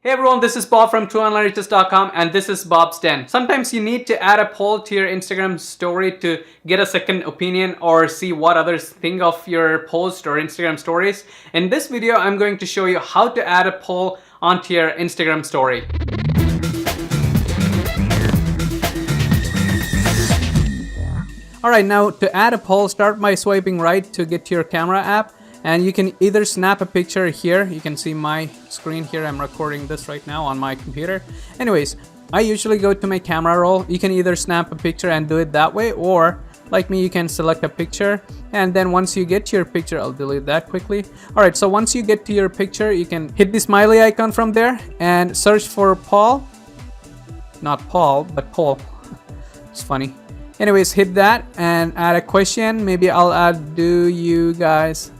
Hey everyone, this is Bob from TrueOnlineRiches.com and this is Bob's Den. Sometimes you need to add a poll to your Instagram story to get a second opinion or see what others think of your post or Instagram stories. In this video, I'm going to show you how to add a poll onto your Instagram story. Alright, now to add a poll, start by swiping right to get to your camera app. And you can either snap a picture here. You can see my screen here. I'm recording this right now on my computer. Anyways, I usually go to my camera roll. You can either snap a picture and do it that way, or like me, you can select a picture. And then once you get to your picture, I'll delete that quickly. Alright, so once you get to your picture, you can hit the smiley icon from there and search for Paul. Not Paul, but Paul. It's funny. Anyways, hit that and add a question. Maybe I'll add, do you guys,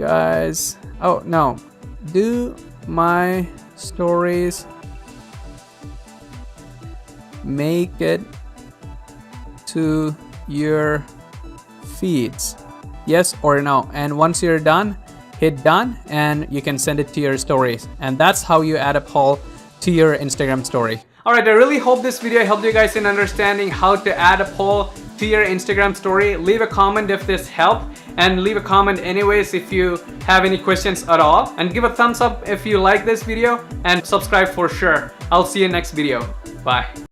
oh no, do my stories make it to your feeds? Yes or no? And once you're done, hit done and you can send it to your stories. And that's how you add a poll to your Instagram story. Alright, I really hope this video helped you guys in understanding how to add a poll to your Instagram story. Leave a comment if this helped, and leave a comment anyways if you have any questions at all, and give a thumbs up if you like this video, and subscribe for sure. I'll see you next video. Bye.